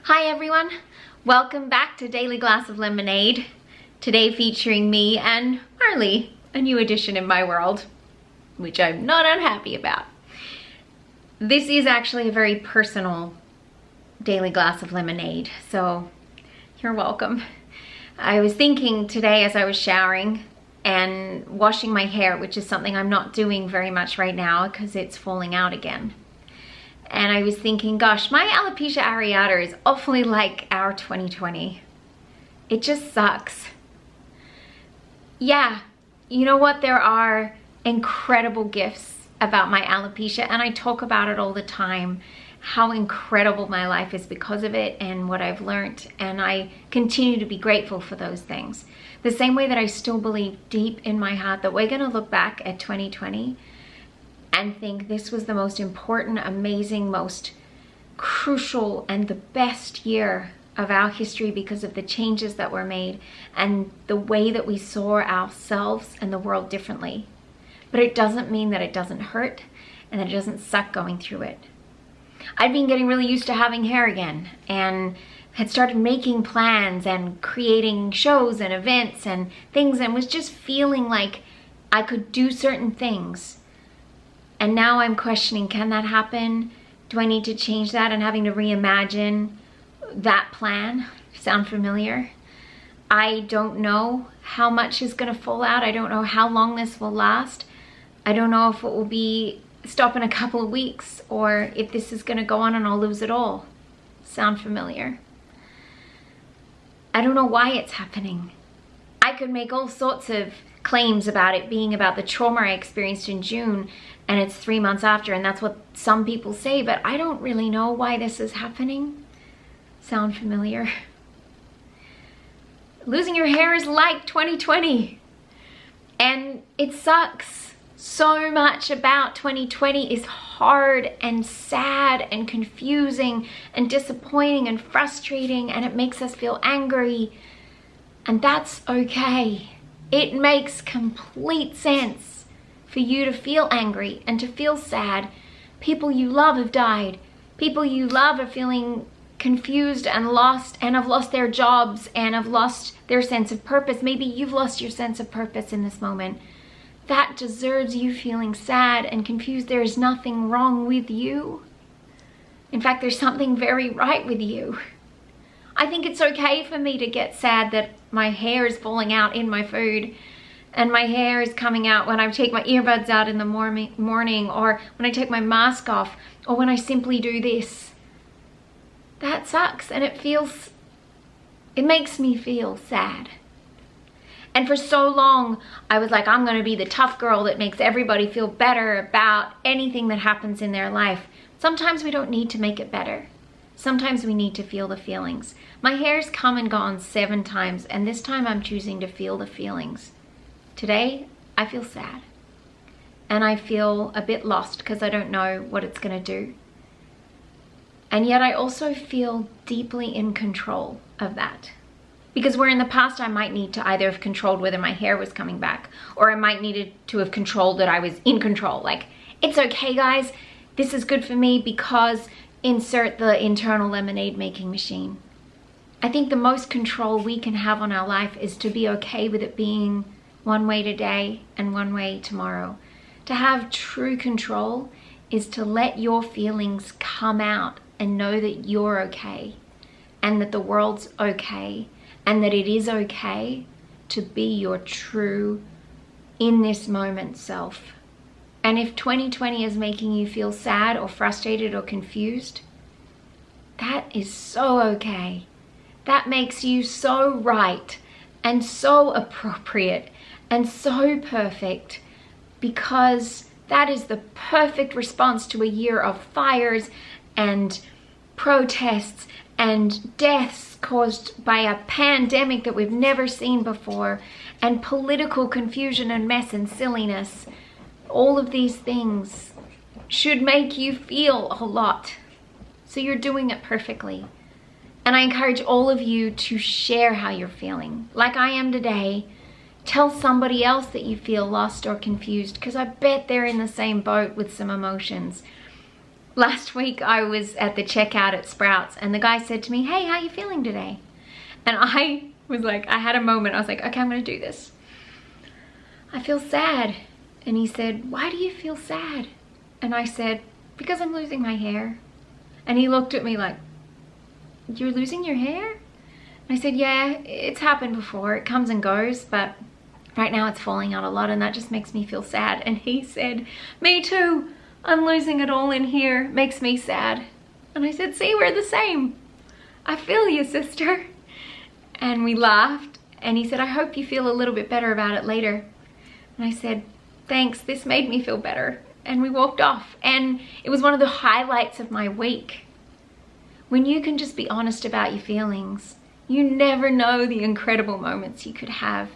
Hi everyone, welcome back to Daily Glass of Lemonade. Today featuring me and Marley, a new addition in my world, which I'm not unhappy about. This is actually a very personal Daily Glass of Lemonade, so you're welcome. I was thinking today as I was showering and washing my hair, which is something I'm not doing very much right now because it's falling out again. And I was thinking, gosh, my alopecia areata is awfully like our 2020. It just sucks. Yeah, you know what? There are incredible gifts about my alopecia, and I talk about it all the time, how incredible my life is because of it and what I've learned, and I continue to be grateful for those things. The same way that I still believe deep in my heart that we're gonna look back at 2020 and think this was the most important, amazing, most crucial, and the best year of our history because of the changes that were made and the way that we saw ourselves and the world differently. But it doesn't mean that it doesn't hurt and that it doesn't suck going through it. I'd been getting really used to having hair again and had started making plans and creating shows and events and things and was just feeling like I could do certain things. And now I'm questioning, can that happen? Do I need to change that? And having to reimagine that plan. Sound familiar? I don't know how much is going to fall out. I don't know how long this will last. I don't know if it will be stop in a couple of weeks or if this is going to go on and I'll lose it all. Sound familiar? I don't know why it's happening. I could make all sorts of claims about it being about the trauma I experienced in June and it's 3 months after, and that's what some people say, but I don't really know why this is happening. Sound familiar? Losing your hair is like 2020, and it sucks. So much about 2020 is hard and sad and confusing and disappointing and frustrating, and it makes us feel angry, and that's okay. It makes complete sense for you to feel angry and to feel sad. People you love have died. People you love are feeling confused and lost and have lost their jobs and have lost their sense of purpose. Maybe you've lost your sense of purpose in this moment. That deserves you feeling sad and confused. There is nothing wrong with you. In fact, there's something very right with you. I think it's okay for me to get sad that my hair is falling out in my food and my hair is coming out when I take my earbuds out in the morning or when I take my mask off or when I simply do this. That sucks, and it makes me feel sad. And for so long, I was like, I'm gonna be the tough girl that makes everybody feel better about anything that happens in their life. Sometimes we don't need to make it better. Sometimes we need to feel the feelings. My hair's come and gone 7 times, and this time I'm choosing to feel the feelings. Today, I feel sad. And I feel a bit lost because I don't know what it's gonna do. And yet I also feel deeply in control of that. Because where in the past I might need to either have controlled whether my hair was coming back, or I might needed to have controlled that I was in control. Like, it's okay guys, this is good for me because insert the internal lemonade making machine. I think the most control we can have on our life is to be okay with it being one way today and one way tomorrow. To have true control is to let your feelings come out and know that you're okay and that the world's okay and that it is okay to be your true, in this moment self. And if 2020 is making you feel sad or frustrated or confused, that is so okay. That makes you so right and so appropriate and so perfect, because that is the perfect response to a year of fires and protests and deaths caused by a pandemic that we've never seen before, and political confusion and mess and silliness. All of these things should make you feel a lot. So you're doing it perfectly. And I encourage all of you to share how you're feeling. Like I am today. Tell somebody else that you feel lost or confused, because I bet they're in the same boat with some emotions. last week I was at the checkout at Sprouts and the guy said to me, hey, how are you feeling today? And I was like, I had a moment. I was like, okay, I'm going to do this. I feel sad. And he said, why do you feel sad? And I said, because I'm losing my hair. And he looked at me like, you're losing your hair? And I said, yeah, it's happened before. It comes and goes, but right now it's falling out a lot and that just makes me feel sad. And he said, me too. I'm losing it all in here. Makes me sad. And I said, see, we're the same. I feel you, sister. And we laughed. And he said, I hope you feel a little bit better about it later. And I said, thanks, this made me feel better. And we walked off. And it was one of the highlights of my week. When you can just be honest about your feelings, you never know the incredible moments you could have.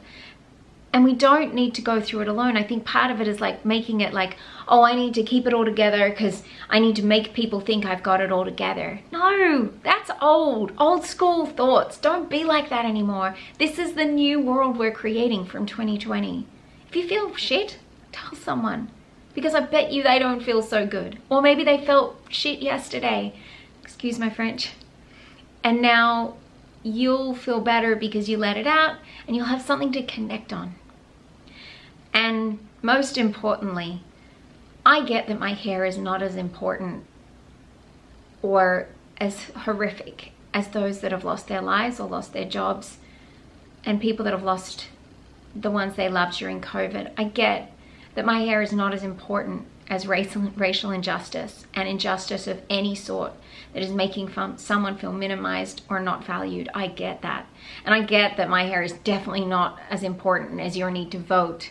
And we don't need to go through it alone. I think part of it is like making it like, oh, I need to keep it all together because I need to make people think I've got it all together. No, that's old school thoughts. Don't be like that anymore. This is the new world we're creating from 2020. If you feel shit, tell someone, because I bet you they don't feel so good. Or maybe they felt shit yesterday. Excuse my French. And now you'll feel better because you let it out and you'll have something to connect on. And most importantly, I get that my hair is not as important or as horrific as those that have lost their lives or lost their jobs and people that have lost the ones they loved during COVID. I get that my hair is not as important as racial injustice and injustice of any sort that is making someone feel minimized or not valued. I get that. And I get that my hair is definitely not as important as your need to vote,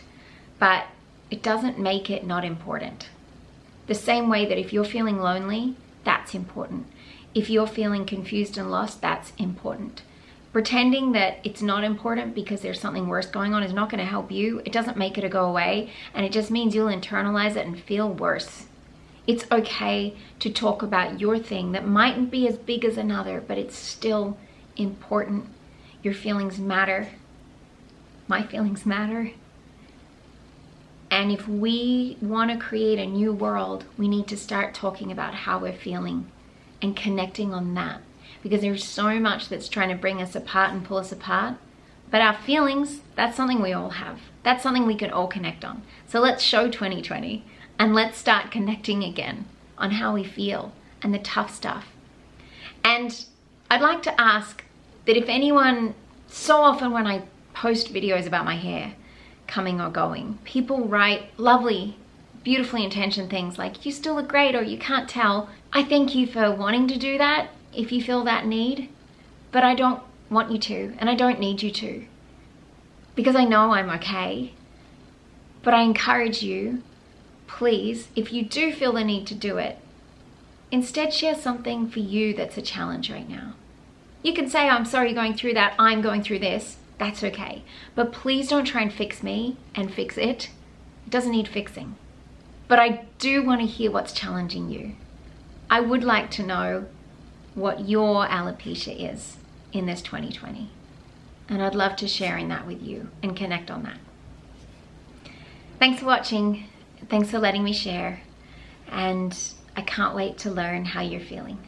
but it doesn't make it not important. The same way that if you're feeling lonely, that's important. If you're feeling confused and lost, that's important. Pretending that it's not important because there's something worse going on is not going to help you. It doesn't make it go away, and it just means you'll internalize it and feel worse. It's okay to talk about your thing that mightn't be as big as another, but it's still important. Your feelings matter. My feelings matter. And if we want to create a new world, we need to start talking about how we're feeling and connecting on that. Because there's so much that's trying to bring us apart and pull us apart. But our feelings, that's something we all have. That's something we can all connect on. So let's show 2020 and let's start connecting again on how we feel and the tough stuff. And I'd like to ask that if anyone, so often when I post videos about my hair coming or going, people write lovely, beautifully intentioned things like, you still look great or you can't tell. I thank you for wanting to do that if you feel that need, but I don't want you to, and I don't need you to, because I know I'm okay. But I encourage you, please, if you do feel the need to do it, instead share something for you that's a challenge right now. You can say, I'm sorry you're going through that, I'm going through this, that's okay. But please don't try and fix me and fix it. It doesn't need fixing. But I do want to hear what's challenging you. I would like to know what your alopecia is in this 2020. And I'd love to share in that with you and connect on that. Thanks for watching. Thanks for letting me share. And I can't wait to learn how you're feeling.